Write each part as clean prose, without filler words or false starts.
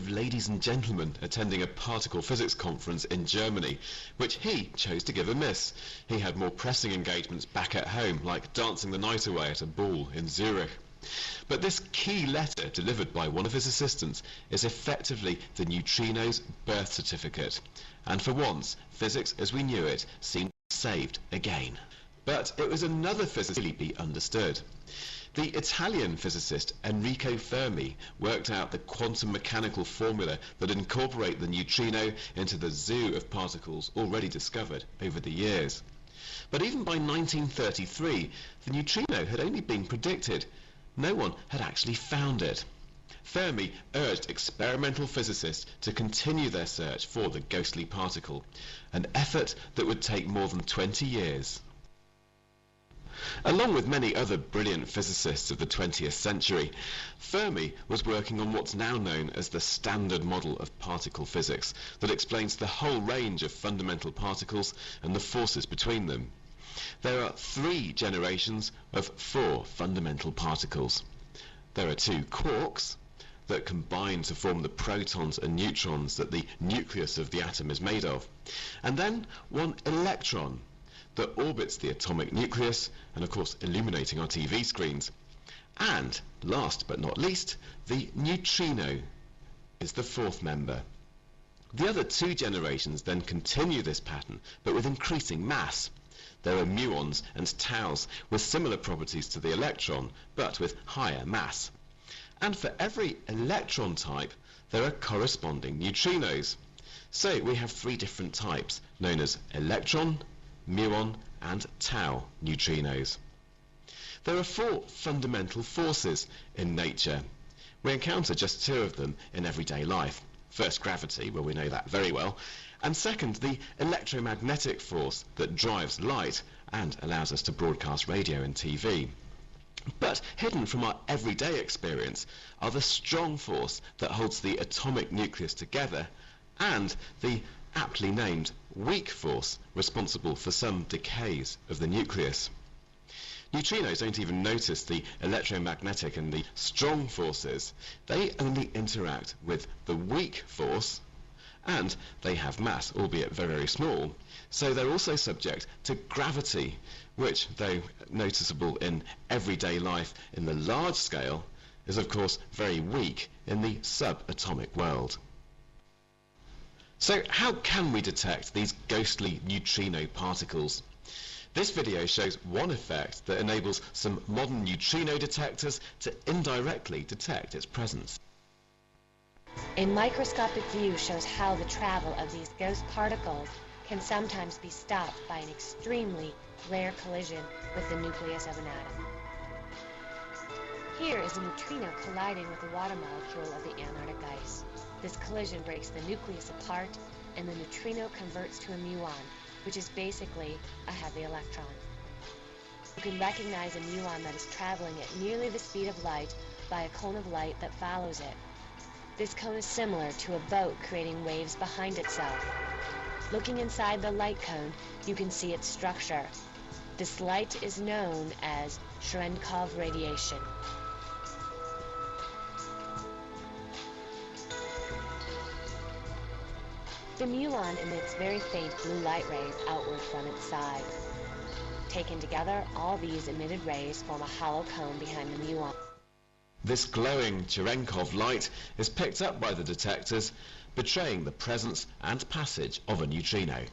of ladies and gentlemen attending a particle physics conference in Germany, which he chose to give a miss. He had more pressing engagements back at home, like dancing the night away at a ball in Zurich. But this key letter delivered by one of his assistants is effectively the neutrino's birth certificate. And for once, physics as we knew it seemed saved again. But it was another physicist to really be understood. The Italian physicist Enrico Fermi worked out the quantum mechanical formula that incorporate the neutrino into the zoo of particles already discovered over the years. But even by 1933, the neutrino had only been predicted. No one had actually found it. Fermi urged experimental physicists to continue their search for the ghostly particle, an effort that would take more than 20 years. Along with many other brilliant physicists of the 20th century, Fermi was working on what's now known as the standard model of particle physics that explains the whole range of fundamental particles and the forces between them. There are 3 generations of 4 fundamental particles. There are 2 quarks that combine to form the protons and neutrons that the nucleus of the atom is made of, and then 1 electron that orbits the atomic nucleus and of course illuminating our TV screens. And last but not least, the neutrino is the 4th member. The other 2 generations then continue this pattern, but with increasing mass. There are muons and taus with similar properties to the electron, but with higher mass. And for every electron type, there are corresponding neutrinos. So we have 3 different types, known as electron, muon, and tau neutrinos. There are 4 fundamental forces in nature. We encounter just 2 of them in everyday life. First, gravity, well, we know that very well, and second, the electromagnetic force that drives light and allows us to broadcast radio and TV. But hidden from our everyday experience are the strong force that holds the atomic nucleus together and the aptly named weak force responsible for some decays of the nucleus. Neutrinos don't even notice the electromagnetic and the strong forces. They only interact with the weak force, and they have mass, albeit very, very small, so they're also subject to gravity, which, though noticeable in everyday life in the large scale, is of course very weak in the subatomic world. So how can we detect these ghostly neutrino particles? This video shows one effect that enables some modern neutrino detectors to indirectly detect its presence. A microscopic view shows how the travel of these ghost particles can sometimes be stopped by an extremely rare collision with the nucleus of an atom. Here is a neutrino colliding with the water molecule of the Antarctic ice. This collision breaks the nucleus apart, and the neutrino converts to a muon, which is basically a heavy electron. You can recognize a muon that is traveling at nearly the speed of light by a cone of light that follows it. This cone is similar to a boat creating waves behind itself. Looking inside the light cone, you can see its structure. This light is known as Cherenkov radiation. The muon emits very faint blue light rays outward from its side. Taken together, all these emitted rays form a hollow cone behind the muon. This glowing Cherenkov light is picked up by the detectors, betraying the presence and passage of a neutrino.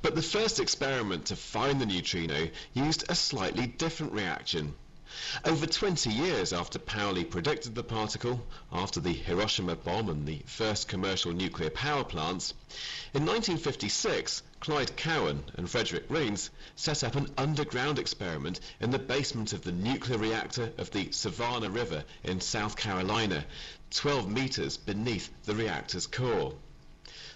But the first experiment to find the neutrino used a slightly different reaction. Over 20 years after Pauli predicted the particle, after the Hiroshima bomb and the first commercial nuclear power plants, in 1956, Clyde Cowan and Frederick Reines set up an underground experiment in the basement of the nuclear reactor of the Savannah River in South Carolina, 12 meters beneath the reactor's core.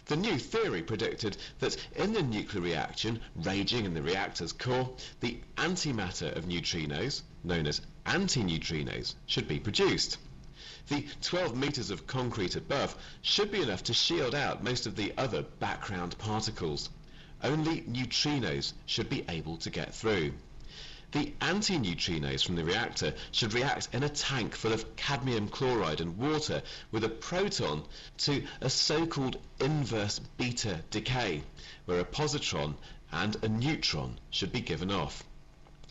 The new theory predicted that in the nuclear reaction raging in the reactor's core, the antimatter of neutrinos, known as antineutrinos, should be produced. The 12 meters of concrete above should be enough to shield out most of the other background particles. Only neutrinos should be able to get through. The antineutrinos from the reactor should react in a tank full of cadmium chloride and water with a proton to a so-called inverse beta decay, where a positron and a neutron should be given off.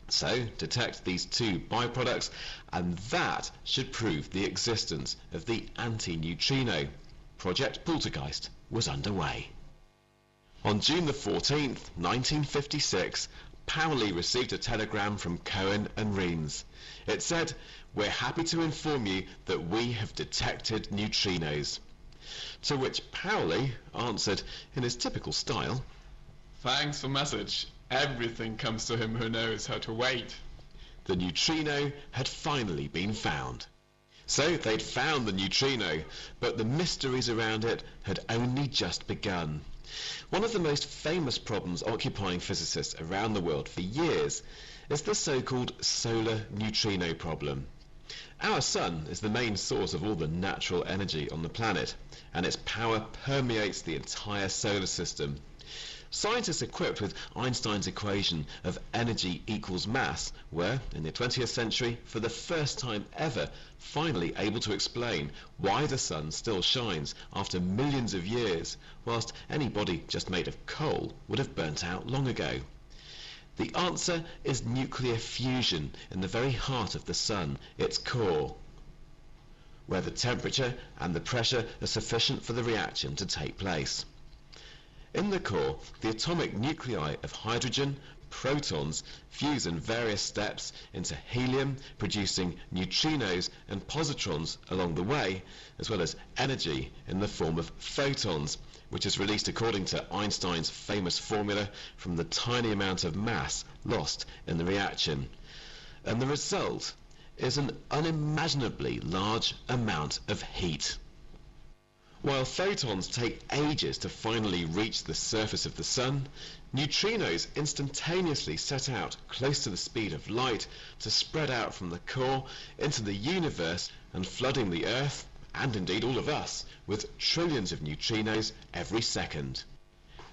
So detect these two byproducts, and that should prove the existence of the antineutrino. Project Poltergeist was underway. On June the 14th, 1956, Pauli received a telegram from Cohen and Reines. It said, "We're happy to inform you that we have detected neutrinos." To which Pauli answered in his typical style, "Thanks for message. Everything comes to him who knows how to wait." The neutrino had finally been found. So they'd found the neutrino, but the mysteries around it had only just begun. One of the most famous problems occupying physicists around the world for years is the so-called solar neutrino problem. Our sun is the main source of all the natural energy on the planet, and its power permeates the entire solar system. Scientists equipped with Einstein's equation of energy equals mass were, in the 20th century, for the first time ever, finally able to explain why the sun still shines after millions of years, whilst any body just made of coal would have burnt out long ago. The answer is nuclear fusion in the very heart of the sun, its core, where the temperature and the pressure are sufficient for the reaction to take place. In the core, the atomic nuclei of hydrogen, protons, fuse in various steps into helium, producing neutrinos and positrons along the way, as well as energy in the form of photons, which is released according to Einstein's famous formula from the tiny amount of mass lost in the reaction. And the result is an unimaginably large amount of heat. While photons take ages to finally reach the surface of the sun, neutrinos instantaneously set out close to the speed of light to spread out from the core into the universe and flooding the Earth, and indeed all of us, with trillions of neutrinos every second.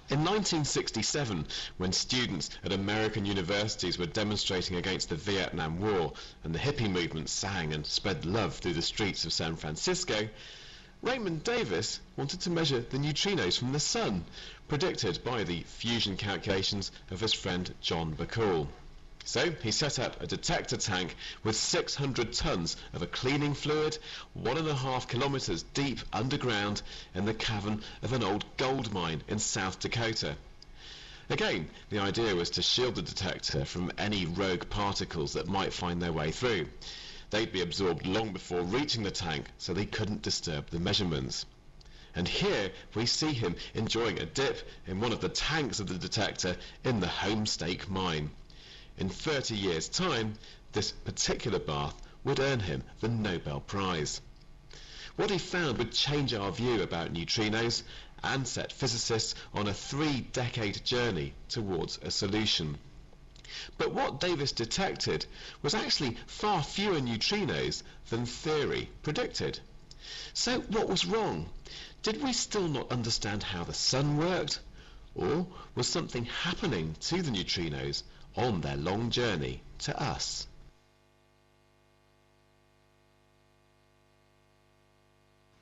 In 1967, when students at American universities were demonstrating against the Vietnam War and the hippie movement sang and spread love through the streets of San Francisco, Raymond Davis wanted to measure the neutrinos from the sun, predicted by the fusion calculations of his friend John Bacall. So he set up a detector tank with 600 tons of a cleaning fluid 1.5 kilometers deep underground in the cavern of an old gold mine in South Dakota. Again, the idea was to shield the detector from any rogue particles that might find their way through. They'd be absorbed long before reaching the tank, so they couldn't disturb the measurements. And here we see him enjoying a dip in one of the tanks of the detector in the Homestake mine. In 30 years' time, this particular bath would earn him the Nobel Prize. What he found would change our view about neutrinos and set physicists on a 3-decade journey towards a solution. But what Davis detected was actually far fewer neutrinos than theory predicted. So what was wrong? Did we still not understand how the sun worked? Or was something happening to the neutrinos on their long journey to us?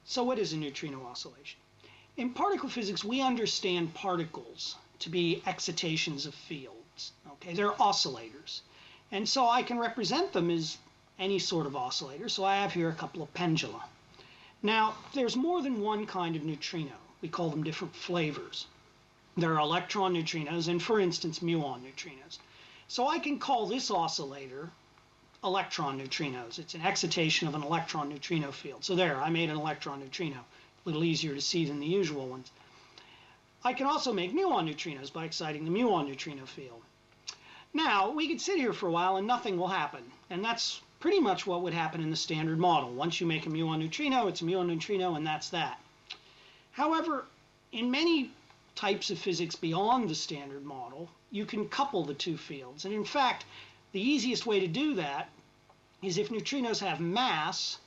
So what is a neutrino oscillation? In particle physics, we understand particles to be excitations of fields. Okay, they're oscillators. And so I can represent them as any sort of oscillator. So I have here a couple of pendula. Now, there's more than one kind of neutrino. We call them different flavors. There are electron neutrinos and, for instance, muon neutrinos. So I can call this oscillator electron neutrinos. It's an excitation of an electron neutrino field. So there, I made an electron neutrino. A little easier to see than the usual ones. I can also make muon neutrinos by exciting the muon neutrino field. Now, we could sit here for a while and nothing will happen. And that's pretty much what would happen in the standard model. Once you make a muon neutrino, it's a muon neutrino, and that's that. However, in many types of physics beyond the standard model, you can couple the two fields. And in fact, the easiest way to do that is if neutrinos have mass,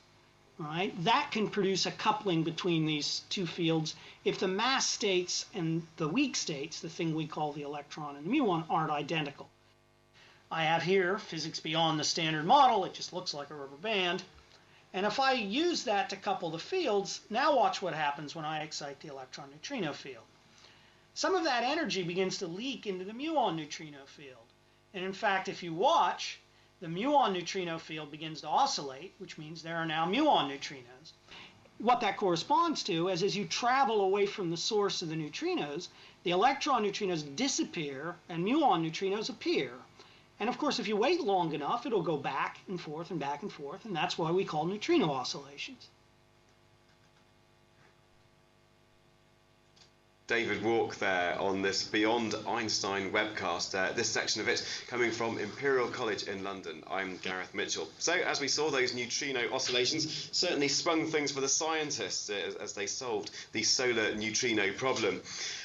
right, that can produce a coupling between these two fields if the mass states and the weak states, the thing we call the electron and the muon, aren't identical. I have here physics beyond the standard model. It just looks like a rubber band. And if I use that to couple the fields, now watch what happens when I excite the electron-neutrino field. Some of that energy begins to leak into the muon neutrino field. And in fact, if you watch, the muon neutrino field begins to oscillate, which means there are now muon neutrinos. What that corresponds to is as you travel away from the source of the neutrinos, the electron neutrinos disappear and muon neutrinos appear. And of course, if you wait long enough, it'll go back and forth, and that's why we call neutrino oscillations. David Walk there on this Beyond Einstein webcast, this section of it coming from Imperial College in London. I'm Gareth Mitchell. So as we saw, those neutrino oscillations certainly sprung things for the scientists as they solved the solar neutrino problem.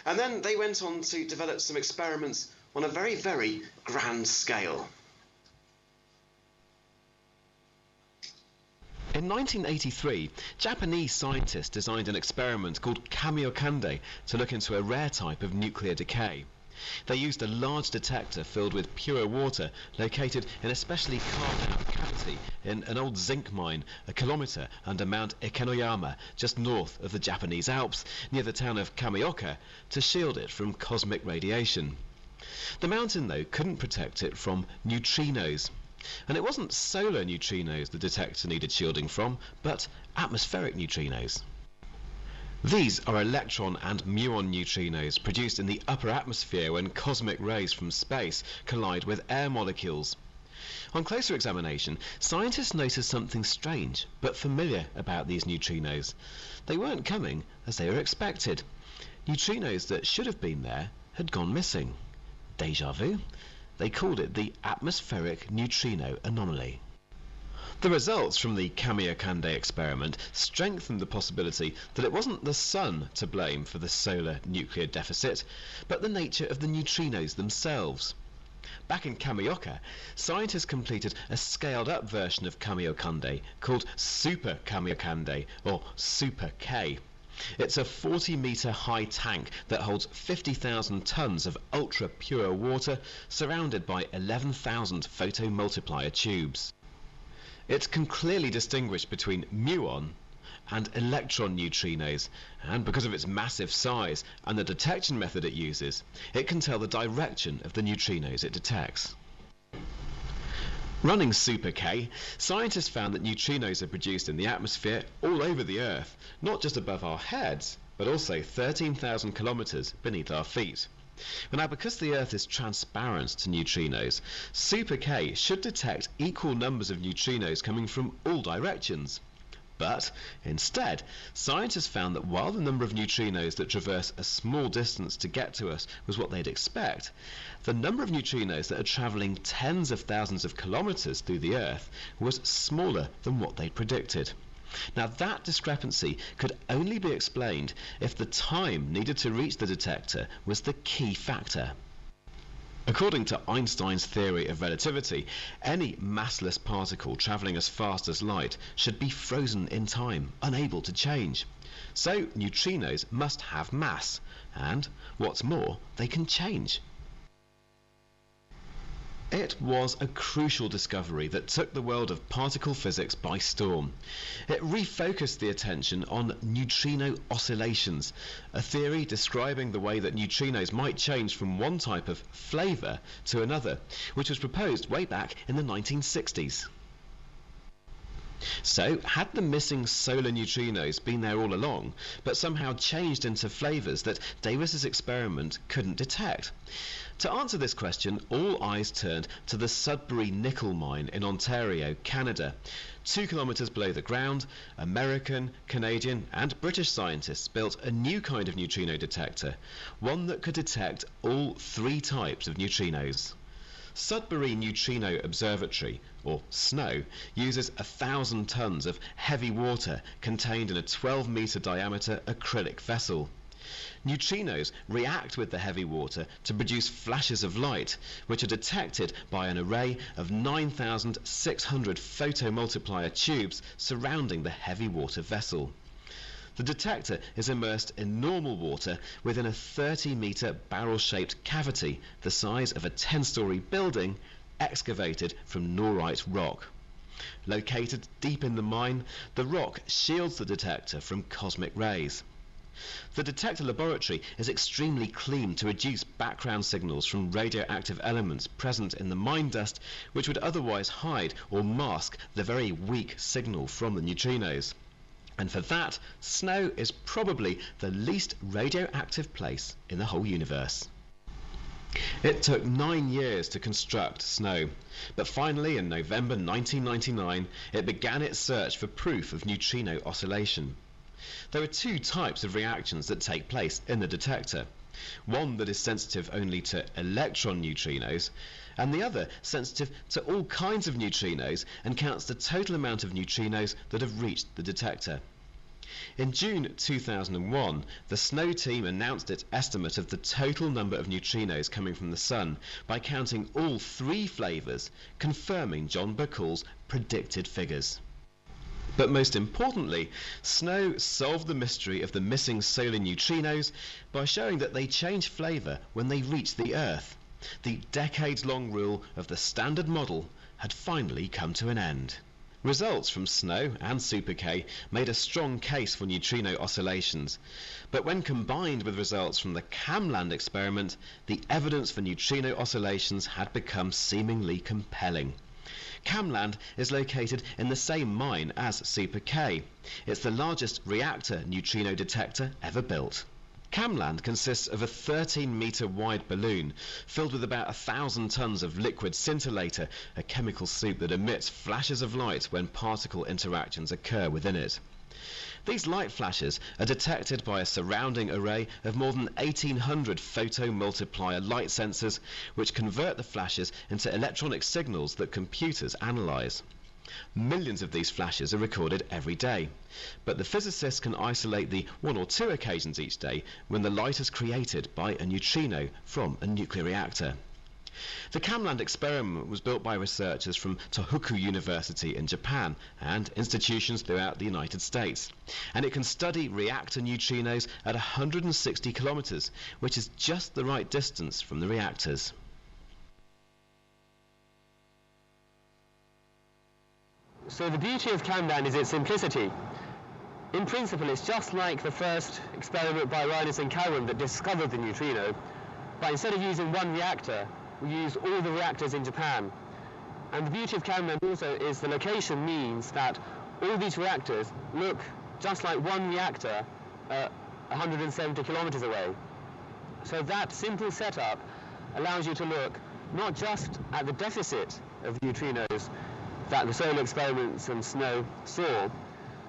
And then they went on to develop some experiments on a very, very grand scale. In 1983, Japanese scientists designed an experiment called Kamiokande to look into a rare type of nuclear decay. They used a large detector filled with pure water located in a specially carved out cavity in an old zinc mine a kilometre under Mount Ikenoyama, just north of the Japanese Alps, near the town of Kamioka, to shield it from cosmic radiation. The mountain, though, couldn't protect it from neutrinos. And it wasn't solar neutrinos the detector needed shielding from, but atmospheric neutrinos. These are electron and muon neutrinos produced in the upper atmosphere when cosmic rays from space collide with air molecules. On closer examination, scientists noticed something strange but familiar about these neutrinos. They weren't coming as they were expected. Neutrinos that should have been there had gone missing. Deja vu? They called it the atmospheric neutrino anomaly. The results from the Kamiokande experiment strengthened the possibility that it wasn't the sun to blame for the solar nuclear deficit, but the nature of the neutrinos themselves. Back in Kamioka, scientists completed a scaled-up version of Kamiokande called Super Kamiokande, or Super K. It's a 40-metre high tank that holds 50,000 tonnes of ultra-pure water surrounded by 11,000 photomultiplier tubes. It can clearly distinguish between muon and electron neutrinos, and because of its massive size and the detection method it uses, it can tell the direction of the neutrinos it detects. Running Super K, scientists found that neutrinos are produced in the atmosphere all over the Earth, not just above our heads, but also 13,000 kilometres beneath our feet. Now, because the Earth is transparent to neutrinos, Super K should detect equal numbers of neutrinos coming from all directions. But instead, scientists found that while the number of neutrinos that traverse a small distance to get to us was what they'd expect, the number of neutrinos that are travelling tens of thousands of kilometres through the Earth was smaller than what they'd predicted. Now, that discrepancy could only be explained if the time needed to reach the detector was the key factor. According to Einstein's theory of relativity, any massless particle travelling as fast as light should be frozen in time, unable to change. So neutrinos must have mass, and, what's more, they can change. It was a crucial discovery that took the world of particle physics by storm. It refocused the attention on neutrino oscillations, a theory describing the way that neutrinos might change from one type of flavour to another, which was proposed way back in the 1960s. So, had the missing solar neutrinos been there all along, but somehow changed into flavours that Davis's experiment couldn't detect? To answer this question, all eyes turned to the Sudbury nickel mine in Ontario, Canada. 2 kilometres below the ground, American, Canadian and British scientists built a new kind of neutrino detector, one that could detect all 3 types of neutrinos. Sudbury Neutrino Observatory, or SNO, uses 1,000 tonnes of heavy water contained in a 12-metre diameter acrylic vessel. Neutrinos react with the heavy water to produce flashes of light, which are detected by an array of 9,600 photomultiplier tubes surrounding the heavy water vessel. The detector is immersed in normal water within a 30-metre barrel-shaped cavity the size of a 10-storey building, excavated from norite rock. Located deep in the mine, the rock shields the detector from cosmic rays. The detector laboratory is extremely clean to reduce background signals from radioactive elements present in the mine dust, which would otherwise hide or mask the very weak signal from the neutrinos. And for that, snow is probably the least radioactive place in the whole universe. It took 9 years to construct snow, but finally in November 1999 it began its search for proof of neutrino oscillation. There are two types of reactions that take place in the detector. One that is sensitive only to electron neutrinos, and the other sensitive to all kinds of neutrinos and counts the total amount of neutrinos that have reached the detector. In June 2001, the SNOW team announced its estimate of the total number of neutrinos coming from the Sun by counting all 3 flavours, confirming John Bacall's predicted figures. But most importantly, SNOW solved the mystery of the missing solar neutrinos by showing that they change flavour when they reach the Earth. The decades-long rule of the Standard Model had finally come to an end. Results from SNOW and Super K made a strong case for neutrino oscillations, but when combined with results from the Camland experiment, the evidence for neutrino oscillations had become seemingly compelling. Camland is located in the same mine as Super K. It's the largest reactor neutrino detector ever built. Camland consists of a 13-metre wide balloon filled with about 1,000 tons of liquid scintillator, a chemical soup that emits flashes of light when particle interactions occur within it. These light flashes are detected by a surrounding array of more than 1,800 photomultiplier light sensors, which convert the flashes into electronic signals that computers analyse. Millions of these flashes are recorded every day, but the physicists can isolate the 1 or 2 occasions each day when the light is created by a neutrino from a nuclear reactor. The Camland experiment was built by researchers from Tohoku University in Japan and institutions throughout the United States, and it can study reactor neutrinos at 160 kilometers, which is just the right distance from the reactors. So the beauty of Camland is its simplicity. In principle, it's just like the first experiment by Reines and Cowan that discovered the neutrino, but instead of using one reactor, we use all the reactors in Japan. And the beauty of Camland also is the location means that all these reactors look just like one reactor 170 kilometers away. So that simple setup allows you to look not just at the deficit of neutrinos that the solar experiments and SNOW saw,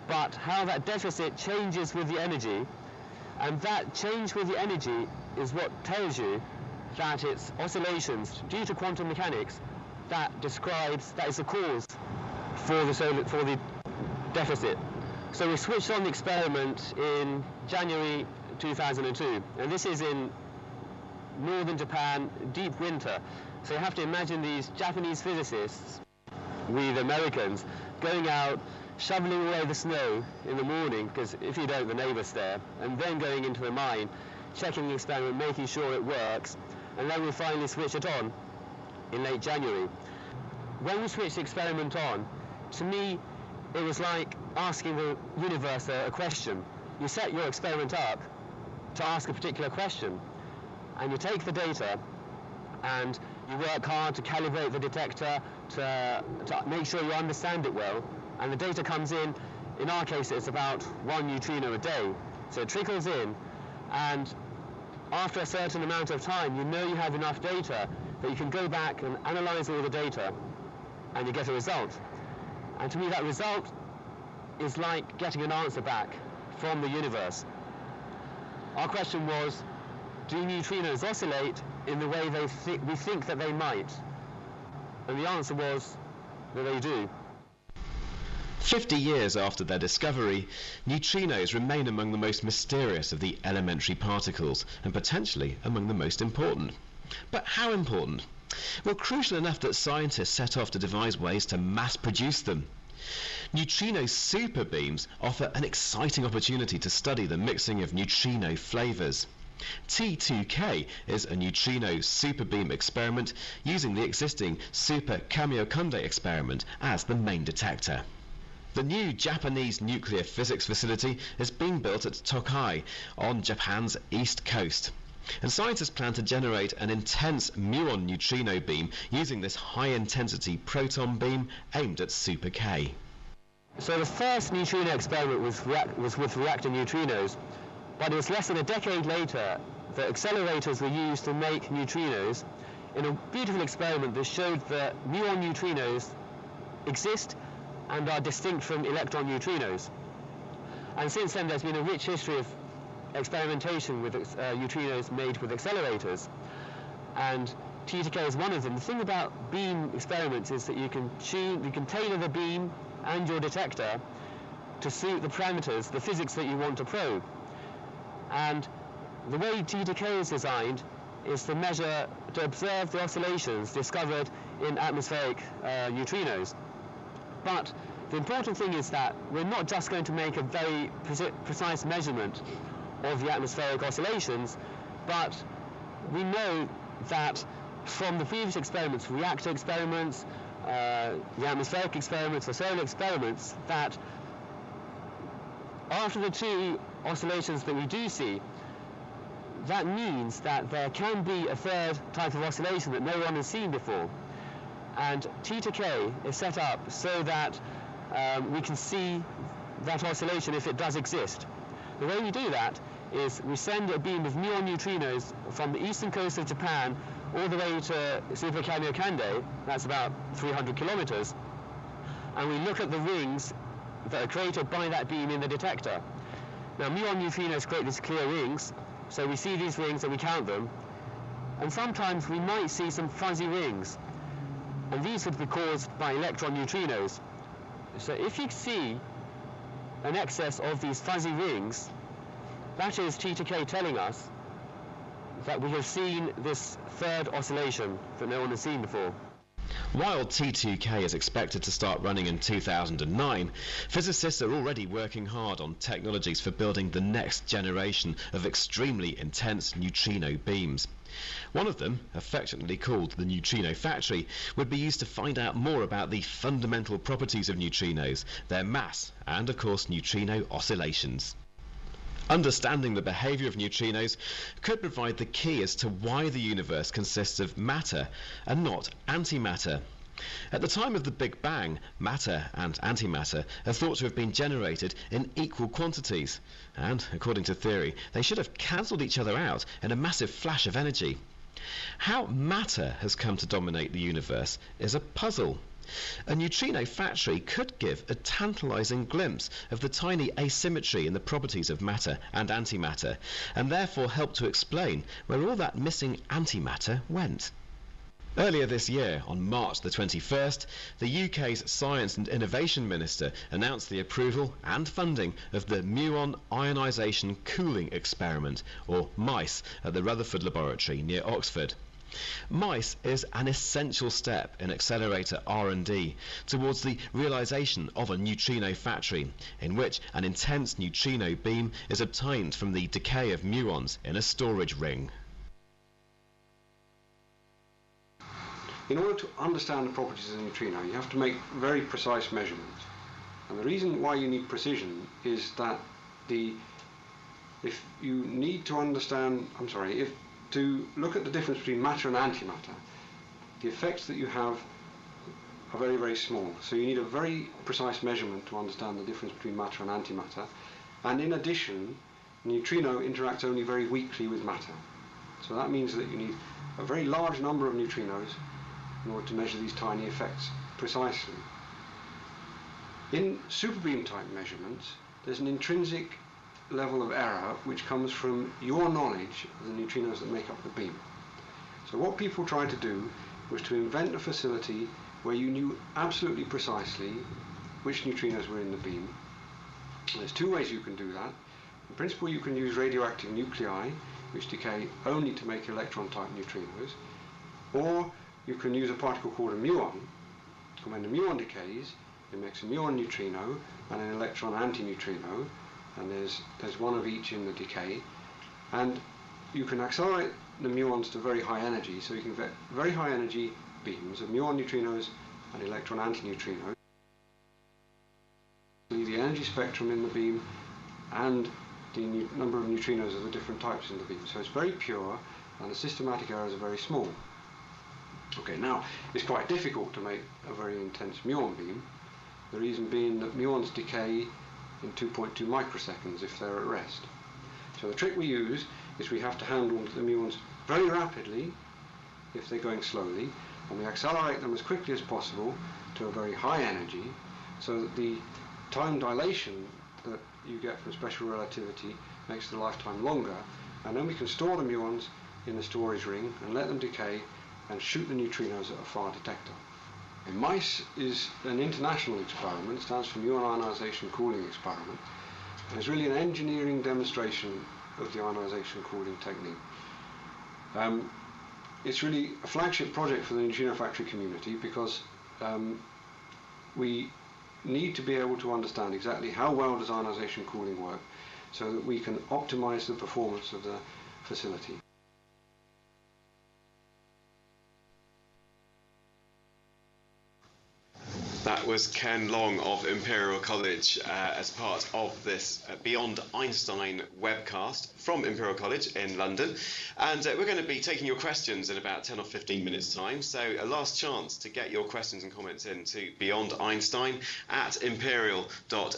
but how that deficit changes with the energy, and that change with the energy is what tells you that it's oscillations due to quantum mechanics that is the cause for the deficit. So we switched on the experiment in January 2002, and this is in northern Japan, deep winter. So you have to imagine these Japanese physicists with Americans going out, shoveling away the snow in the morning, because if you don't, the neighbours there, and then going into the mine, checking the experiment, making sure it works, and then we finally switch it on in late January. When we switched the experiment on, to me, it was like asking the universe a question. You set your experiment up to ask a particular question, and you take the data, and you work hard to calibrate the detector, to make sure you understand it well, and the data comes in our case it's about 1 neutrino a day. So it trickles in, and after a certain amount of time you know you have enough data that you can go back and analyze all the data, and you get a result. And to me that result is like getting an answer back from the universe. Our question was, do neutrinos oscillate in the way we think that they might? And the answer was that they do. 50 years after their discovery, neutrinos remain among the most mysterious of the elementary particles, and potentially among the most important. But how important? Well, crucial enough that scientists set off to devise ways to mass produce them. Neutrino superbeams offer an exciting opportunity to study the mixing of neutrino flavours. T2K is a neutrino superbeam experiment using the existing Super Kamiokande experiment as the main detector. The new Japanese nuclear physics facility is being built at Tokai on Japan's east coast. And scientists plan to generate an intense muon neutrino beam using this high-intensity proton beam aimed at Super K. So the first neutrino experiment was with reactor neutrinos, but it was less than a decade later that accelerators were used to make neutrinos in a beautiful experiment that showed that muon neutrinos exist and are distinct from electron neutrinos. And since then there's been a rich history of experimentation with neutrinos made with accelerators, and T2K is one of them. The thing about beam experiments is that you can tailor the beam and your detector to suit the parameters, the physics that you want to probe. And the way T2K is designed is to observe the oscillations discovered in atmospheric neutrinos. But the important thing is that we're not just going to make a very precise measurement of the atmospheric oscillations, but we know that from the previous experiments, reactor experiments, the atmospheric experiments, the solar experiments, that after the two oscillations that we do see, that means that there can be a third type of oscillation that no one has seen before. And T2K is set up so that we can see that oscillation if it does exist. The way we do that is we send a beam of muon neutrinos from the eastern coast of Japan all the way to Super Kamiokande, that's about 300 kilometers, and we look at the rings that are created by that beam in the detector. Now, muon neutrinos create these clear rings, so we see these rings and we count them, and sometimes we might see some fuzzy rings, and these would be caused by electron neutrinos. So if you see an excess of these fuzzy rings, that is T2K telling us that we have seen this third oscillation that no one has seen before. While T2K is expected to start running in 2009, physicists are already working hard on technologies for building the next generation of extremely intense neutrino beams. One of them, affectionately called the Neutrino Factory, would be used to find out more about the fundamental properties of neutrinos, their mass, and of course neutrino oscillations. Understanding the behavior of neutrinos could provide the key as to why the universe consists of matter and not antimatter. At the time of the Big Bang, matter and antimatter are thought to have been generated in equal quantities, and, according to theory, they should have cancelled each other out in a massive flash of energy. How matter has come to dominate the universe is a puzzle. A neutrino factory could give a tantalizing glimpse of the tiny asymmetry in the properties of matter and antimatter, and therefore help to explain where all that missing antimatter went. Earlier this year, on March the 21st, the UK's Science and Innovation Minister announced the approval and funding of the Muon Ionization Cooling Experiment, or MICE, at the Rutherford Laboratory near Oxford. MICE is an essential step in accelerator R&D towards the realization of a neutrino factory, in which an intense neutrino beam is obtained from the decay of muons in a storage ring. In order to understand the properties of a neutrino, you have to make very precise measurements. And the reason why you need precision is that if you need to understand, to look at the difference between matter and antimatter, the effects that you have are very, very small. So you need a very precise measurement to understand the difference between matter and antimatter. And in addition, neutrino interacts only very weakly with matter. So that means that you need a very large number of neutrinos in order to measure these tiny effects precisely. In superbeam type measurements, there's an intrinsic level of error which comes from your knowledge of the neutrinos that make up the beam. So what people tried to do was to invent a facility where you knew absolutely precisely which neutrinos were in the beam. There's two ways you can do that. In principle, you can use radioactive nuclei, which decay only to make electron type neutrinos, or you can use a particle called a muon, and when the muon decays, it makes a muon neutrino and an electron antineutrino, and there's one of each in the decay. And you can accelerate the muons to very high energy, so you can get very high energy beams of muon neutrinos and electron antineutrinos. The energy spectrum in the beam and the number of neutrinos of the different types in the beam. So it's very pure and the systematic errors are very small. Okay, now it's quite difficult to make a very intense muon beam, the reason being that muons decay in 2.2 microseconds if they're at rest. So the trick we use is we have to handle the muons very rapidly if they're going slowly, and we accelerate them as quickly as possible to a very high energy, so that the time dilation that you get from special relativity makes the lifetime longer, and then we can store the muons in the storage ring and let them decay and shoot the neutrinos at a far detector. In mice is an international experiment, stands for Muon ionization cooling experiment, and it's really an engineering demonstration of the ionization cooling technique. It's really a flagship project for the neutrino factory community because we need to be able to understand exactly how well does ionization cooling work so that we can optimize the performance of the facility. That was Ken Long of Imperial College as part of this Beyond Einstein webcast from Imperial College in London. And we're going to be taking your questions in about 10 or 15 minutes time. So a last chance to get your questions and comments into Beyond Einstein at imperial.ac.uk.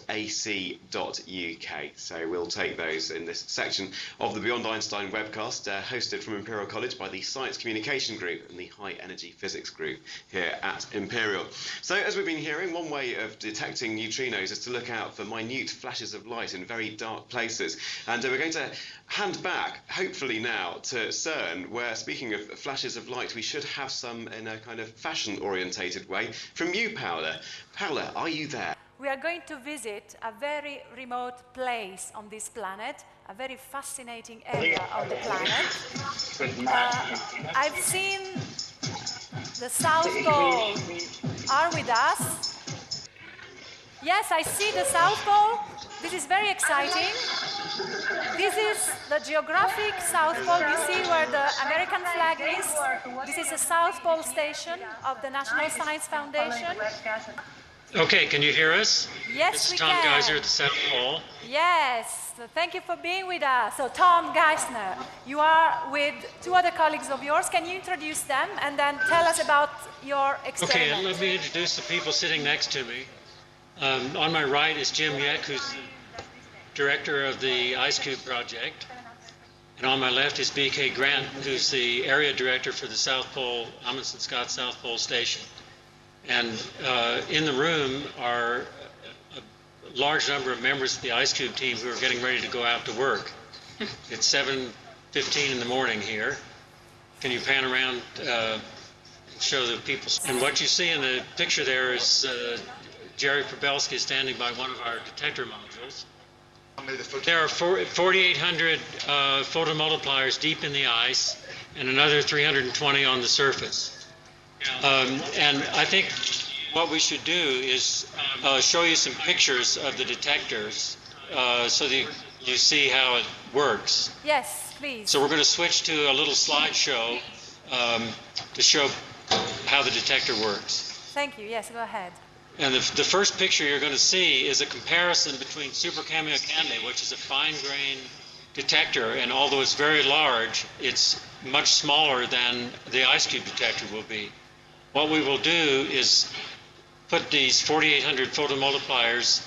So we'll take those in this section of the Beyond Einstein webcast, hosted from Imperial College by the Science Communication Group and the High Energy Physics Group here at Imperial. So as we've been hearing, one way of detecting neutrinos is to look out for minute flashes of light in very dark places. And we're going to hand back, hopefully now, to CERN, where, speaking of flashes of light, we should have some in a kind of fashion-orientated way from you, Paola. Paola, are you there? We are going to visit a very remote place on this planet, a very fascinating area of the planet. I've seen the South Pole. Are with us? Yes, I see the South Pole. This is very exciting. This is the geographic South Pole. You see where the American flag is? This is the South Pole station of the National Science Foundation. Okay, can you hear us? Yes, we can. This is Tom Geiser at the South Pole. Yes, so thank you for being with us. So Tom Geisner, you are with two other colleagues of yours. Can you introduce them and then tell us about your experiment? Okay, let me introduce the people sitting next to me. On my right is Jim Yeck, who's the director of the IceCube project. And on my left is B.K. Grant, who's the area director for the South Pole, Amundsen Scott South Pole Station. And in the room are a large number of members of the IceCube team who are getting ready to go out to work. It's 7:15 in the morning here. Can you pan around and show the people? And what you see in the picture there is Jerry Probelski standing by one of our detector modules. There are 4,800 photomultipliers deep in the ice and another 320 on the surface. And I think what we should do is show you some pictures of the detectors so that you see how it works. Yes, please. So we're going to switch to a little slideshow to show how the detector works. Thank you. Yes, go ahead. And the first picture you're going to see is a comparison between Super Kamiokande, which is a fine-grained detector, and although it's very large, it's much smaller than the IceCube detector will be. What we will do is put these 4,800 photomultipliers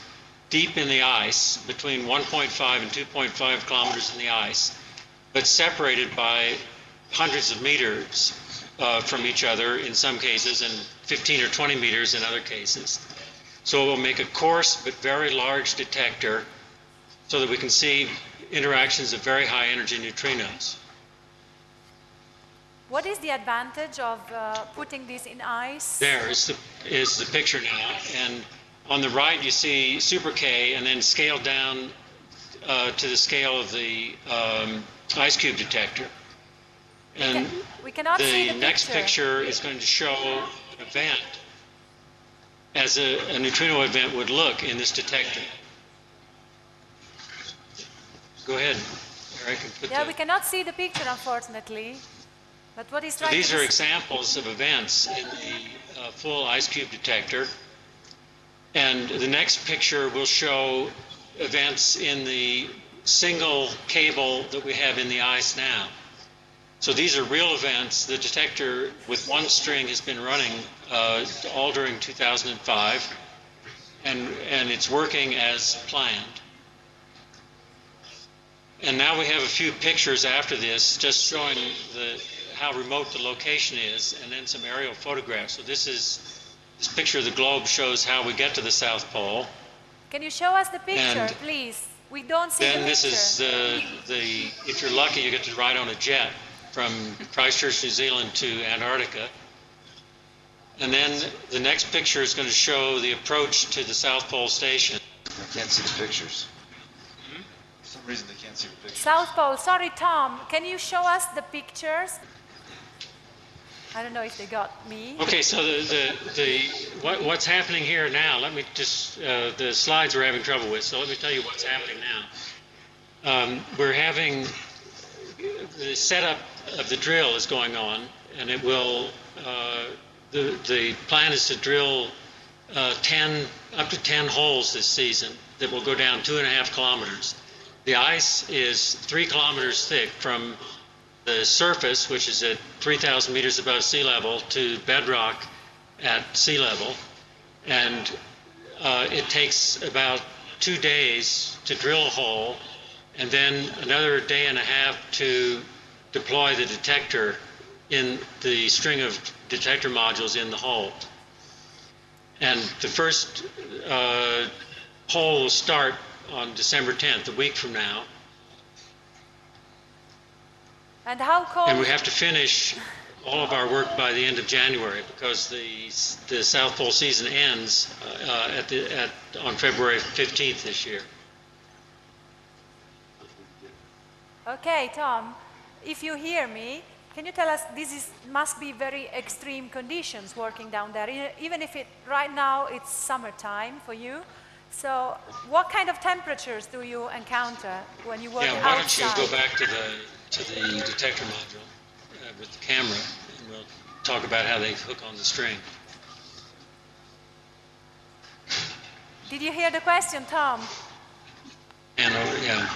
deep in the ice, between 1.5 and 2.5 kilometers in the ice, but separated by hundreds of meters from each other in some cases, and 15 or 20 meters in other cases. So we'll make a coarse but very large detector so that we can see interactions of very high energy neutrinos. What is the advantage of putting this in ice? There is the picture now, and on the right you see Super K, and then scaled down to the scale of the IceCube detector. And we cannot see the next picture is going to show an event as a neutrino event would look in this detector. Go ahead, I can put Yeah, we cannot see the picture, unfortunately. But what is right? These are examples of events in the full ice cube detector. And the next picture will show events in the single cable that we have in the ice now. So these are real events. The detector with one string has been running all during 2005, and it's working as planned. And now we have a few pictures after this just showing how remote the location is, and then some aerial photographs. So this picture of the globe shows how we get to the South Pole. Can you show us the picture, please? We don't see the picture. Then this is if you're lucky, you get to ride on a jet from Christchurch, New Zealand to Antarctica. And then the next picture is going to show the approach to the South Pole Station. I can't see the pictures. For some reason they can't see the pictures. South Pole. Sorry, Tom. Can you show us the pictures? I don't know if they got me. Okay, so what's happening here now, let me just, the slides we're having trouble with, so let me tell you what's happening now. We're having, the setup of the drill is going on, and it will, the plan is to drill up to 10 holes this season that will go down 2.5 kilometers. The ice is 3 kilometers thick from the surface, which is at 3,000 meters above sea level, to bedrock at sea level. And it takes about 2 days to drill a hole, and then another day and a half to deploy the detector in the string of detector modules in the hole. And the first hole will start on December 10th, a week from now. And how cold? And we have to finish all of our work by the end of January, because the South Pole season ends on February 15th this year. Okay, Tom, if you hear me, can you tell us, must be very extreme conditions working down there, even if right now it's summertime for you. So what kind of temperatures do you encounter when you work outside? Yeah, why don't you go back to the detector module with the camera, and we'll talk about how they hook on the string. Did you hear the question, Tom? And yeah.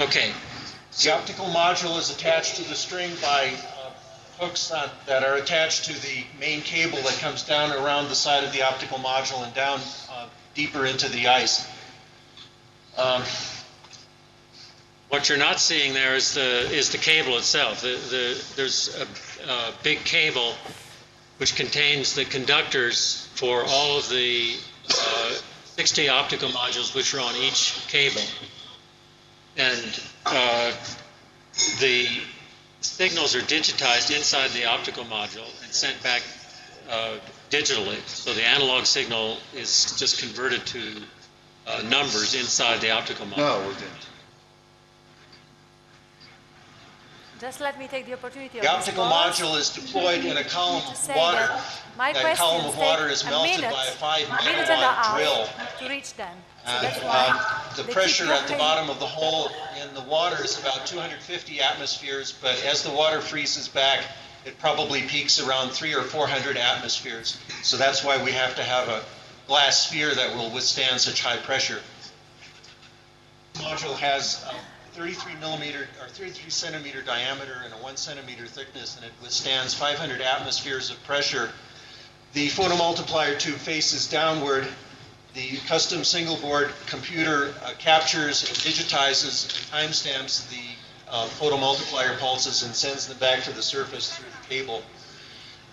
Okay. The optical module is attached to the string by hooks that are attached to the main cable that comes down around the side of the optical module and down deeper into the ice. What you're not seeing there is the cable itself. There's a big cable which contains the conductors for all of the 60 optical modules which are on each cable. And the signals are digitized inside the optical module and sent back digitally. So the analog signal is just converted to numbers inside the optical module. No, we didn't. Just let me take the opportunity of The optical module is deployed in a column of water. That column of water is melted by a 5 megawatt drill. To reach them. And the pressure at the bottom of the hole in the water is about 250 atmospheres, but as the water freezes back, it probably peaks around 300 or 400 atmospheres. So that's why we have to have a glass sphere that will withstand such high pressure. The module has 33 centimeter diameter and a 1 centimeter thickness, and it withstands 500 atmospheres of pressure. The photomultiplier tube faces downward. The custom single board computer captures and digitizes and timestamps the photomultiplier pulses and sends them back to the surface through the cable.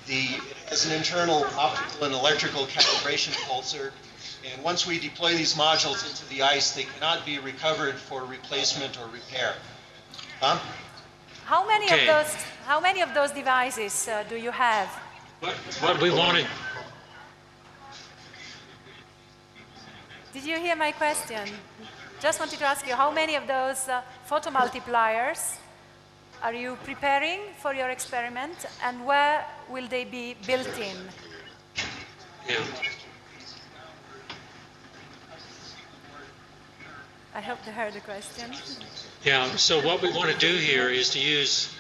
It has an internal optical and electrical calibration pulsar, and once we deploy these modules into the ice, they cannot be recovered for replacement or repair. Huh? How many of those devices do you have? What we wanted. Did you hear my question? Just wanted to ask you, how many of those photomultipliers are you preparing for your experiment, and where will they be built in? Yeah. I hope they heard the question. Yeah, so what we want to do here is to use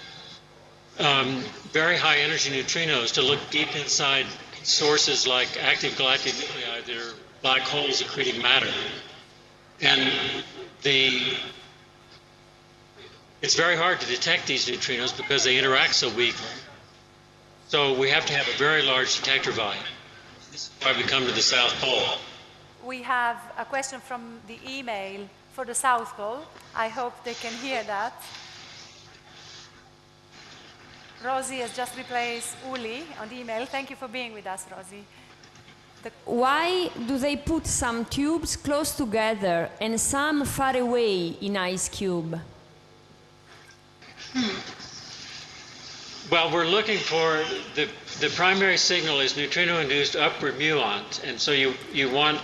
very high energy neutrinos to look deep inside sources like active galactic nuclei that are black holes accreting matter. And it's very hard to detect these neutrinos because they interact so weakly. So we have to have a very large detector volume. This is why we come to the South Pole. We have a question from the email for the South Pole. I hope they can hear that. Rosie has just replaced Uli on the email. Thank you for being with us, Rosie. Why do they put some tubes close together and some far away in Ice Cube? Well, we're looking for the primary signal is neutrino-induced upward muons, and so you want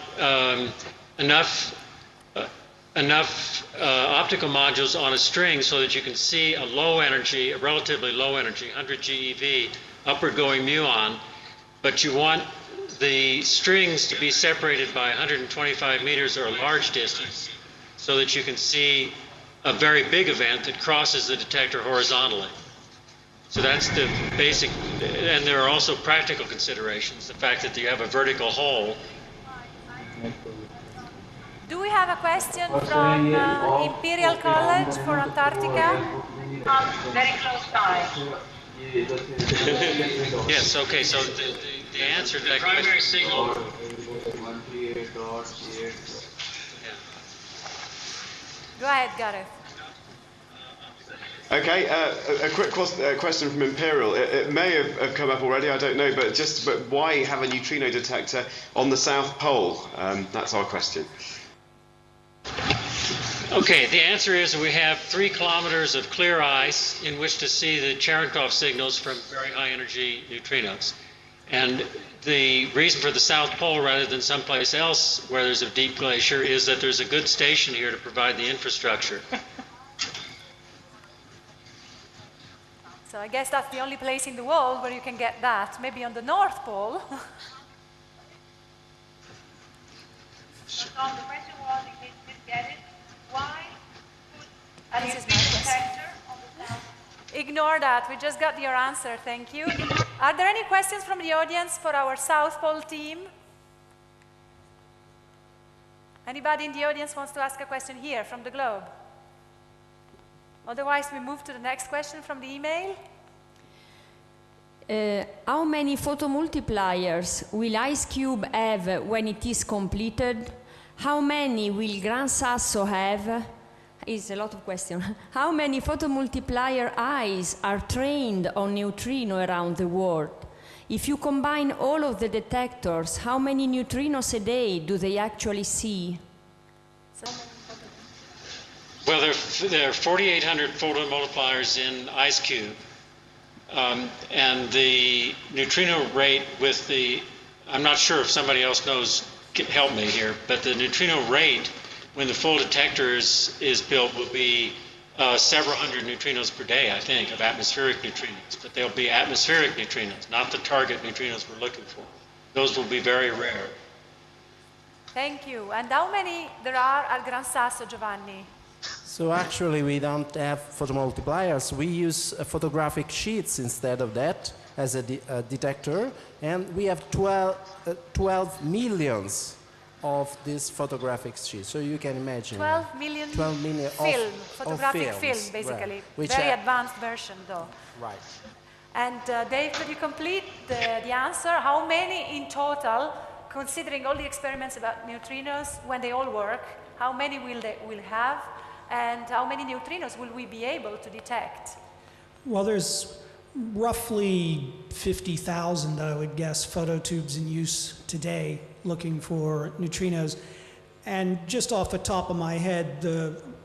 enough optical modules on a string so that you can see a low energy, a relatively low energy, 100 GeV upward going muon, but you want the strings to be separated by 125 meters or a large distance so that you can see a very big event that crosses the detector horizontally. So that's the basic, and there are also practical considerations. The fact that you have a vertical hole. Do we have a question from Imperial College for Antarctica? Very close by. Yes, okay, so the answer to that primary signal. Go ahead, Gareth. Okay, a quick question from Imperial. It may have come up already, I don't know, but why have a neutrino detector on the South Pole? That's our question. Okay, the answer is we have 3 kilometers of clear ice in which to see the Cherenkov signals from very high energy neutrinos. And the reason for the South Pole rather than someplace else where there's a deep glacier is that there's a good station here to provide the infrastructure. So I guess that's the only place in the world where you can get that. Maybe on the North Pole. So the question was, in case you didn't get it, why put a detector on the South? Ignore that. We just got your answer. Thank you. Are there any questions from the audience for our South Pole team? Anybody in the audience wants to ask a question here from the globe? Otherwise, we move to the next question from the email. How many photomultipliers will Ice Cube have when it is completed? How many will Gran Sasso have? Is a lot of questions. How many photomultiplier eyes are trained on neutrino around the world? If you combine all of the detectors, how many neutrinos a day do they actually see? Well, there are 4,800 photomultipliers in Ice Cube. And the neutrino rate with the, I'm not sure if somebody else knows, help me here, but the neutrino rate when the full detector is built will be several hundred neutrinos per day, I think, of atmospheric neutrinos. But they'll be atmospheric neutrinos, not the target neutrinos we're looking for. Those will be very rare. Thank you. And how many there are at Gran Sasso, Giovanni? So actually we don't have photomultipliers. We use photographic sheets instead of that as a detector, and we have 12 millions of these photographic sheets. So you can imagine 12 million film, photographic film, basically. Right. Very advanced version, though. Right. And Dave, could you complete the answer? How many in total, considering all the experiments about neutrinos, when they all work, how many will have? And how many neutrinos will we be able to detect? Well, there's roughly 50,000, I would guess, phototubes in use today looking for neutrinos. And just off the top of my head,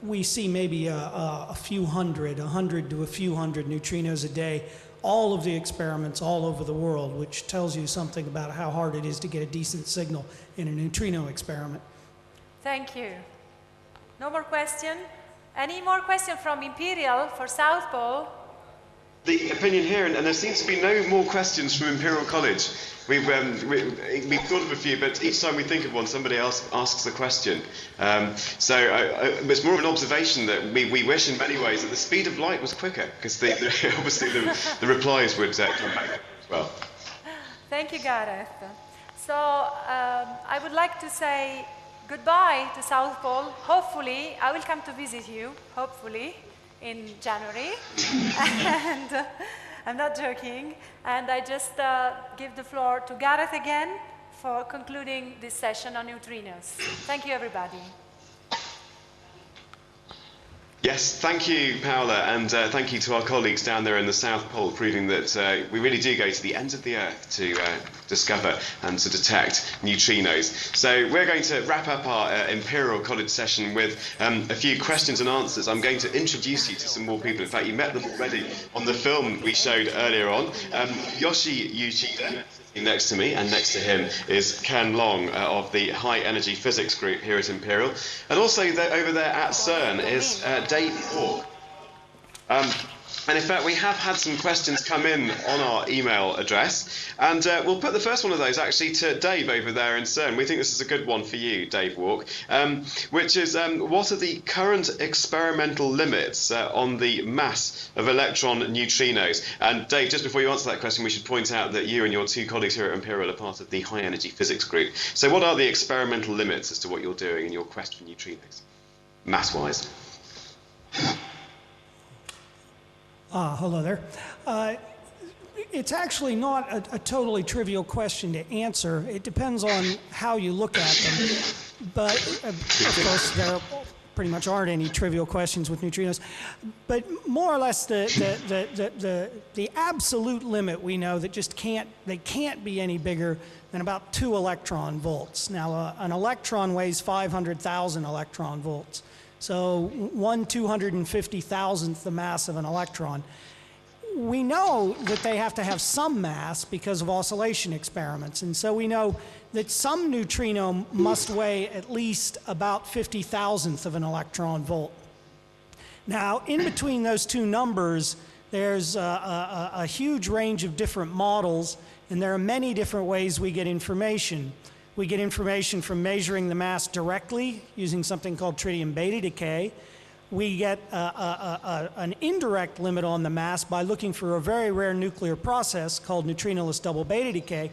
we see maybe a few hundred, 100 to a few hundred neutrinos a day, all of the experiments all over the world, which tells you something about how hard it is to get a decent signal in a neutrino experiment. Thank you. No more question? Any more question from Imperial for South Pole? the opinion here, and there seems to be no more questions from Imperial College. We've thought of a few, but each time we think of one, somebody else asks the question. So it's more of an observation that we wish in many ways that the speed of light was quicker, because obviously the replies would come back as well. Thank you, Gareth. So I would like to say goodbye to South Pole. Hopefully, I will come to visit you, hopefully, in January. And I'm not joking. And I just give the floor to Gareth again for concluding this session on neutrinos. Thank you, everybody. Yes, thank you, Paola, and thank you to our colleagues down there in the South Pole, proving that we really do go to the ends of the Earth to discover and to detect neutrinos. So we're going to wrap up our Imperial College session with a few questions and answers. I'm going to introduce you to some more people. In fact, you met them already on the film we showed earlier on. Yoshi Uchida, next to me, and next to him is Ken Long of the High Energy Physics Group here at Imperial. And also over there at CERN is Dave Hawke. And in fact, we have had some questions come in on our email address, and we'll put the first one of those actually to Dave over there in CERN. We think this is a good one for you, Dave Hawke, which is what are the current experimental limits on the mass of electron neutrinos? And Dave, just before you answer that question, we should point out that you and your two colleagues here at Imperial are part of the High Energy Physics Group. So what are the experimental limits as to what you're doing in your quest for neutrinos, mass-wise? Hello there. It's actually not a totally trivial question to answer. It depends on how you look at them. But, of course, there pretty much aren't any trivial questions with neutrinos. But more or less, the absolute limit we know that they can't be any bigger than about 2 electron volts. Now, an electron weighs 500,000 electron volts. So 1/250,000th the mass of an electron. We know that they have to have some mass because of oscillation experiments. And so we know that some neutrino must weigh at least about 50,000th of an electron volt. Now, in between those two numbers, there's a huge range of different models, and there are many different ways we get information. We get information from measuring the mass directly using something called tritium beta decay. We get an indirect limit on the mass by looking for a very rare nuclear process called neutrinoless double beta decay.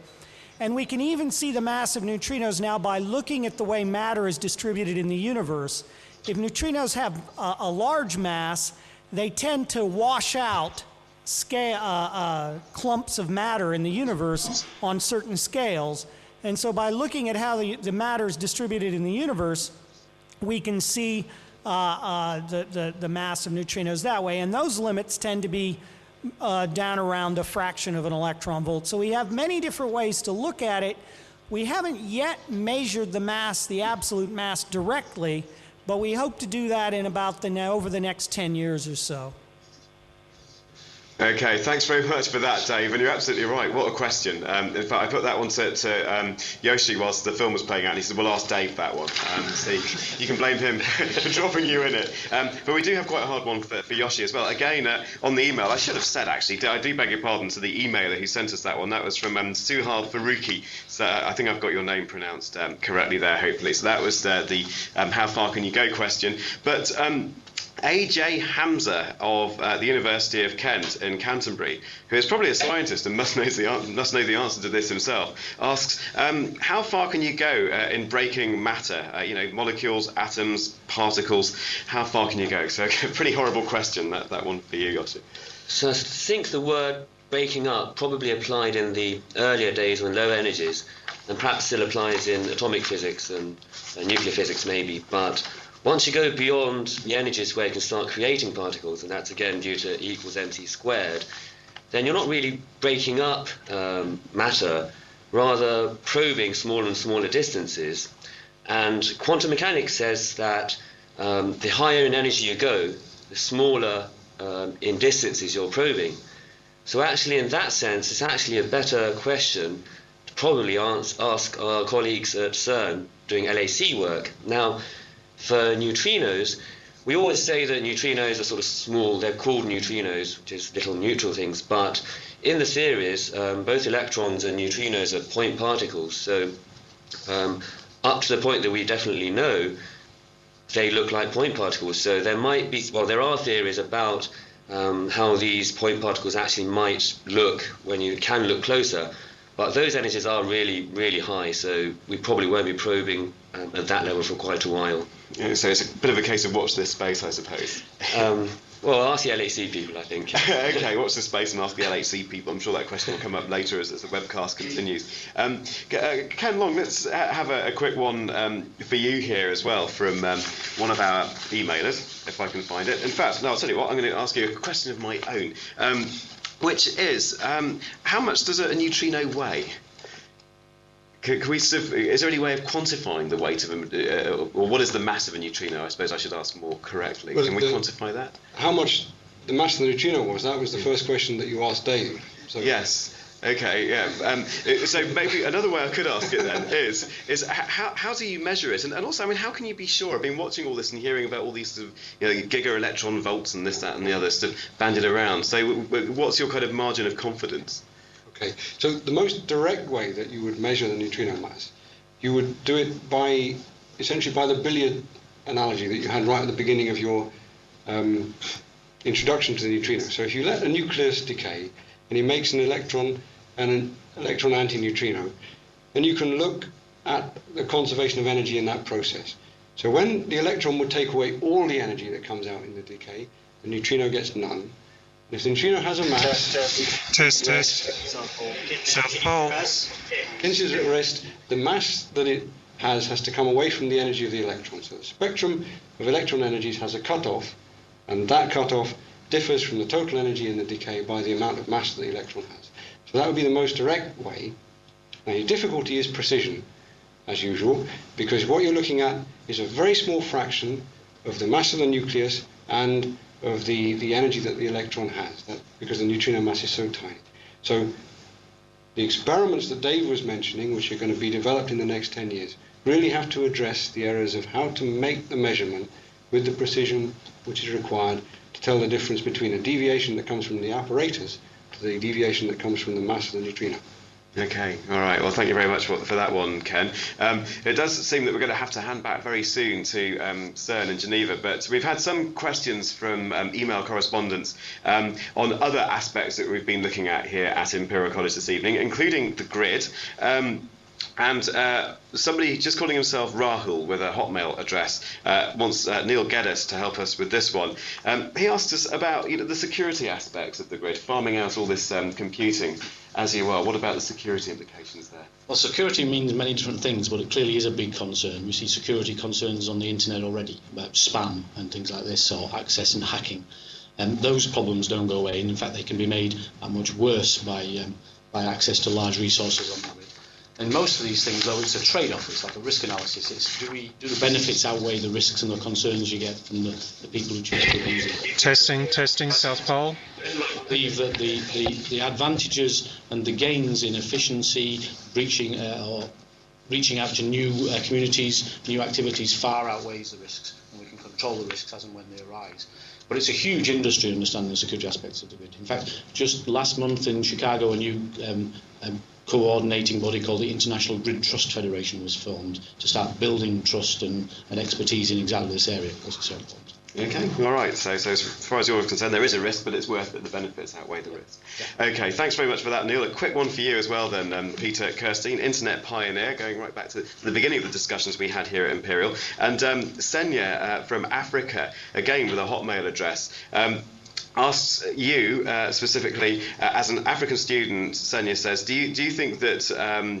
And we can even see the mass of neutrinos now by looking at the way matter is distributed in the universe. If neutrinos have a large mass, they tend to wash out clumps of matter in the universe on certain scales. And so by looking at how the matter is distributed in the universe, we can see the mass of neutrinos that way. And those limits tend to be down around a fraction of an electron volt. So we have many different ways to look at it. We haven't yet measured the mass, the absolute mass, directly, but we hope to do that in about over the next 10 years or so. Okay, thanks very much for that, Dave, and you're absolutely right. What a question. In fact, I put that one to Yoshi whilst the film was playing out, and he said, well, ask Dave that one. So you can blame him for dropping you in it. But we do have quite a hard one for Yoshi as well. Again, on the email, I should have said, actually, I do beg your pardon to the emailer who sent us that one. That was from Suhal Faruqi. So I think I've got your name pronounced correctly there, hopefully. So that was the how far can you go question. But A.J. Hamza of the University of Kent in Canterbury, who is probably a scientist and must know the answer to this himself, asks, how far can you go in breaking matter? Molecules, atoms, particles, how far can you go? So a pretty horrible question, that one for you, Yoshi. So I think the word breaking up probably applied in the earlier days when low energies, and perhaps still applies in atomic physics and nuclear physics maybe, but once you go beyond the energies where you can start creating particles, and that's again due to E equals mc squared, then you're not really breaking up matter, rather probing smaller and smaller distances. And quantum mechanics says that the higher in energy you go, the smaller in distances you're probing. So actually in that sense, it's actually a better question to probably ask our colleagues at CERN doing LHC work. Now, for neutrinos, we always say that neutrinos are sort of small, they're called neutrinos, which is little neutral things, but in the theories, both electrons and neutrinos are point particles, so up to the point that we definitely know, they look like point particles. So there might be, well, there are theories about how these point particles actually might look when you can look closer, but those energies are really, really high, so we probably won't be probing at that level for quite a while. Yeah, so it's a bit of a case of watch this space, I suppose. Well, ask the LHC people, I think. Okay, watch this space and ask the LHC people. I'm sure that question will come up later as the webcast continues. Ken Long, let's have a quick one for you here as well from one of our emailers, if I can find it. In fact, no, I'll tell you what, I'm going to ask you a question of my own, which is, how much does a neutrino weigh? Is there any way of quantifying the weight of or what is the mass of a neutrino? I suppose I should ask more correctly. Well, can we quantify that? How much the mass of the neutrino was? That was the first question that you asked Dave. So. Yes. Okay. Yeah. So maybe another way I could ask it then is how do you measure it? And also, I mean, how can you be sure? I've been watching all this and hearing about all these sort of, giga electron volts and this, that, and the other stuff bandied around. So what's your kind of margin of confidence? Okay, so the most direct way that you would measure the neutrino mass, you would do it by, essentially by the billiard analogy that you had right at the beginning of your introduction to the neutrino. So if you let a nucleus decay and it makes an electron and an electron antineutrino, then you can look at the conservation of energy in that process. So when the electron would take away all the energy that comes out in the decay, the neutrino gets none. If the neutrino has a mass... Test. South Pole. Since it's at rest, the mass that it has to come away from the energy of the electron. So the spectrum of electron energies has a cutoff, and that cutoff differs from the total energy in the decay by the amount of mass that the electron has. So that would be the most direct way. Now, your difficulty is precision, as usual, because what you're looking at is a very small fraction of the mass of the nucleus and of the energy that the electron has, because the neutrino mass is so tiny. So the experiments that Dave was mentioning, which are going to be developed in the next 10 years, really have to address the areas of how to make the measurement with the precision which is required to tell the difference between a deviation that comes from the apparatus to the deviation that comes from the mass of the neutrino. Okay, all right. Well, thank you very much for that one, Ken. It does seem that we're going to have to hand back very soon to CERN in Geneva, but we've had some questions from email correspondence on other aspects that we've been looking at here at Imperial College this evening, including the grid. And somebody just calling himself Rahul with a Hotmail address wants Neil Geddes to help us with this one. He asked us about the security aspects of the grid, farming out all this computing as you are. What about the security implications there? Well, security means many different things, but it clearly is a big concern. We see security concerns on the internet already about spam and things like this, or access and hacking. And those problems don't go away, and in fact they can be made much worse by access to large resources on the grid. And most of these things, though, it's a trade-off. It's like a risk analysis. It's do the benefits outweigh the risks and the concerns you get from the people who choose to use it? Testing, South Pole. I believe that the advantages and the gains in efficiency, reaching out to new communities, new activities, far outweighs the risks, and we can control the risks as and when they arise. But it's a huge industry understanding the security aspects of the grid. In fact, just last month in Chicago, a new coordinating body called the International Grid Trust Federation was formed to start building trust and expertise in exactly this area, because it's so important. Okay, all right. So as far as you're concerned, there is a risk, but it's worth it. The benefits outweigh the risk. Yeah. Okay, thanks very much for that, Neil. A quick one for you as well then, Peter Kirstein, internet pioneer, going right back to the beginning of the discussions we had here at Imperial. And Senya from Africa, again with a Hotmail address. Asks you specifically, as an African student, Senya says, do you think that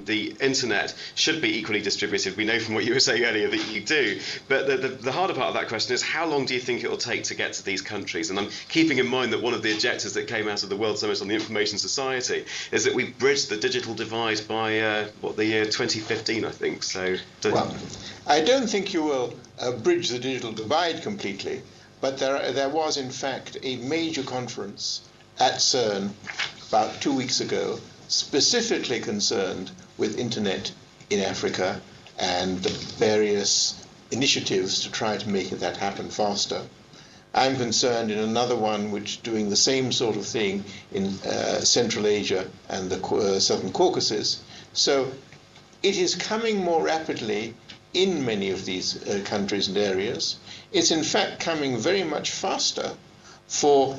the internet should be equally distributed? We know from what you were saying earlier that you do, but the harder part of that question is how long do you think it will take to get to these countries? And I'm keeping in mind that one of the objectives that came out of the World Summit on the Information Society is that we bridge the digital divide by the year 2015, I think. So, well, I don't think you will bridge the digital divide completely. But there was, in fact, a major conference at CERN about 2 weeks ago, specifically concerned with internet in Africa and the various initiatives to try to make that happen faster. I'm concerned in another one which doing the same sort of thing in Central Asia and the Southern Caucasus. So it is coming more rapidly in many of these countries and areas. It's in fact coming very much faster for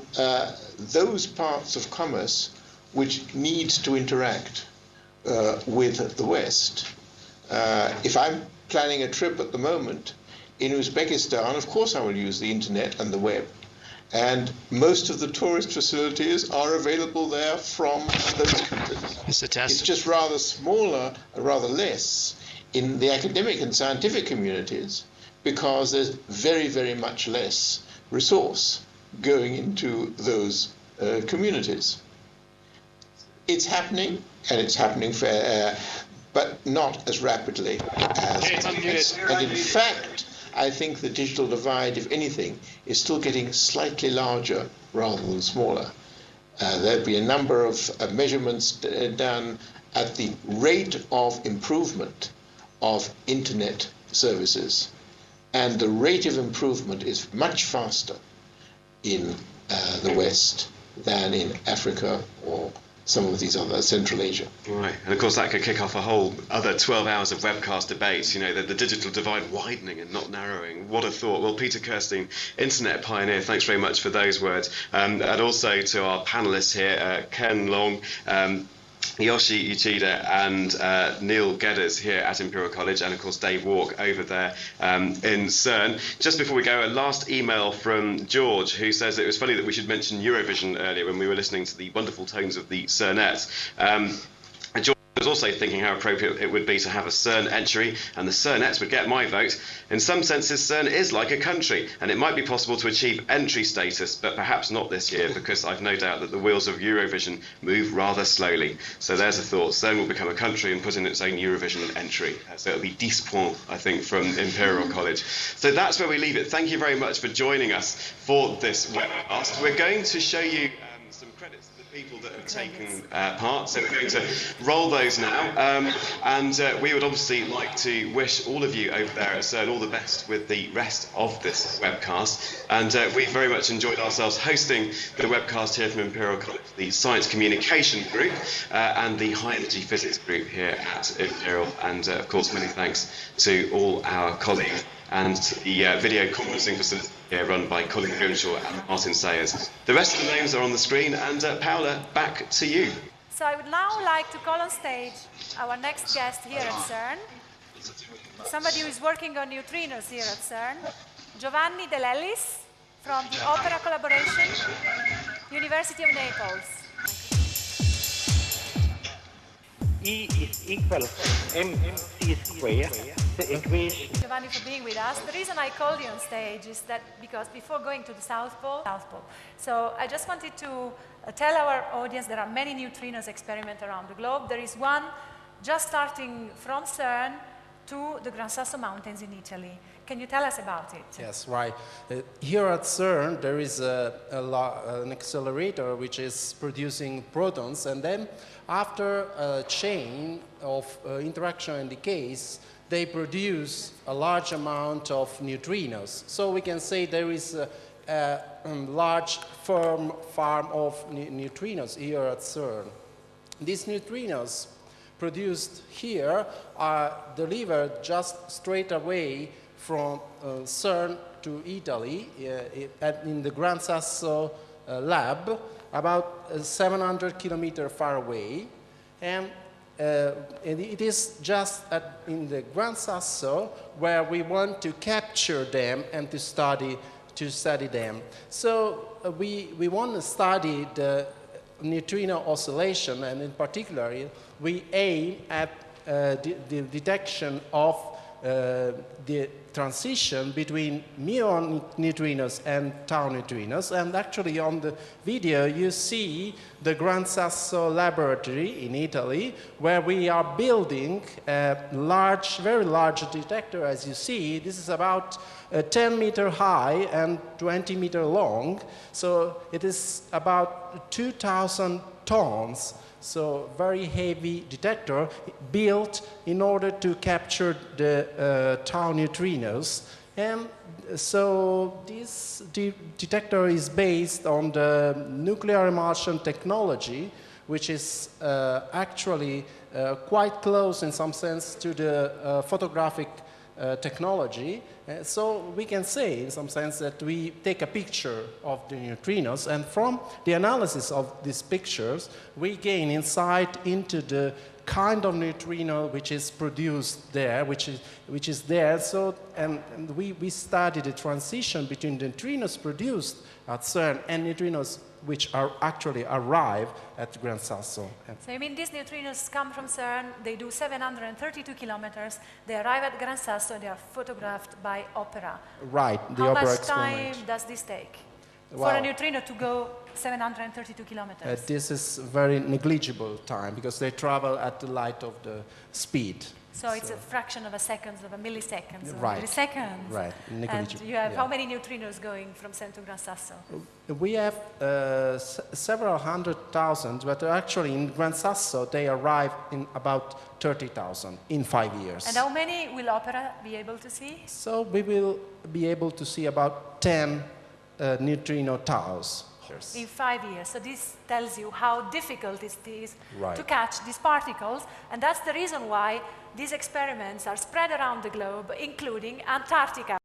those parts of commerce which need to interact with the West. If I'm planning a trip at the moment in Uzbekistan, of course I will use the internet and the web. And most of the tourist facilities are available there from those countries. It's just rather smaller, rather less in the academic and scientific communities because there's very, very much less resource going into those communities. It's happening, and it's happening but not as rapidly as and in fact, I think the digital divide, if anything, is still getting slightly larger rather than smaller. There'll be a number of measurements done at the rate of improvement of internet services, and the rate of improvement is much faster in the West than in Africa or some of these other Central Asia. Right, and of course that could kick off a whole other 12 hours of webcast debates, you know, the digital divide widening and not narrowing. What a thought. Well, Peter Kirstein, internet pioneer, thanks very much for those words. And also to our panellists here, Ken Long, Yoshi Uchida and Neil Geddes here at Imperial College, and of course Dave Walk over there in CERN. Just before we go, a last email from George, who says it was funny that we should mention Eurovision earlier when we were listening to the wonderful tones of the CERNettes. George was also thinking how appropriate it would be to have a CERN entry, and the CERNettes would get my vote. In some senses, CERN is like a country, and it might be possible to achieve entry status, but perhaps not this year, because I've no doubt that the wheels of Eurovision move rather slowly. So there's a thought. CERN will become a country and put in its own Eurovision entry. So it'll be 10 points, I think, from Imperial College. So that's where we leave it. Thank you very much for joining us for this webcast. We're going to show you some credits to the people that have taken part, so we're going to roll those now, and we would obviously like to wish all of you over there at CERN all the best with the rest of this webcast, and we very much enjoyed ourselves hosting the webcast here from Imperial College, the Science Communication Group and the High Energy Physics Group here at Imperial, and of course many thanks to all our colleagues and the video conferencing facility here run by Colin Grimshaw and Martin Sayers. The rest of the names are on the screen, and Paola, back to you. So I would now like to call on stage our next guest here at CERN, somebody who is working on neutrinos here at CERN, Giovanni De Lellis from the Opera Collaboration, University of Naples. E is equal mc squared, the equation. Giovanni, for being with us. The reason I called you on stage is that because before going to the South Pole, so I just wanted to tell our audience there are many neutrinos experiment around the globe. There is one just starting from CERN to the Gran Sasso Mountains in Italy. Can you tell us about it? Yes, right. Here at CERN, there is an accelerator which is producing protons, and then after a chain of interaction and decays, they produce a large amount of neutrinos. So we can say there is a large farm of neutrinos here at CERN. These neutrinos produced here are delivered just straight away from CERN to Italy in the Gran Sasso lab, about 700 kilometers far away, and it is just in the Gran Sasso where we want to capture them and to study them. So we want to study the neutrino oscillation, and in particular we aim at the detection of the transition between muon neutrinos and tau neutrinos. And actually on the video you see the Gran Sasso laboratory in Italy, where we are building a very large detector. As you see, this is about 10 meters high and 20 meters long, so it is about 2,000 tons, so very heavy detector built in order to capture the tau neutrinos. And so this detector is based on the nuclear emulsion technology, which is actually quite close in some sense to the photographic technology. So we can say in some sense that we take a picture of the neutrinos, and from the analysis of these pictures we gain insight into the kind of neutrino which is produced there, which is there. So and we study the transition between the neutrinos produced at CERN and neutrinos which are actually arrive at Gran Sasso. So you mean these neutrinos come from CERN, they do 732 kilometers, they arrive at Gran Sasso, they are photographed by Opera. Right, the How Opera much experiment. time does this take Well, for a neutrino to go 732 kilometers? This is very negligible time because they travel at the light of the speed. So it's a fraction of a second, of a millisecond, of Right. a millisecond. Right, negligible. And you have yeah. how many neutrinos going from CERN to Gran Sasso? We have several 100,000, but actually in Gran Sasso they arrive in about 30,000 in 5 years. And how many will Opera be able to see? So we will be able to see about 10 neutrino taus. In 5 years. So this tells you how difficult it is Right. to catch these particles, and that's the reason why these experiments are spread around the globe, including Antarctica.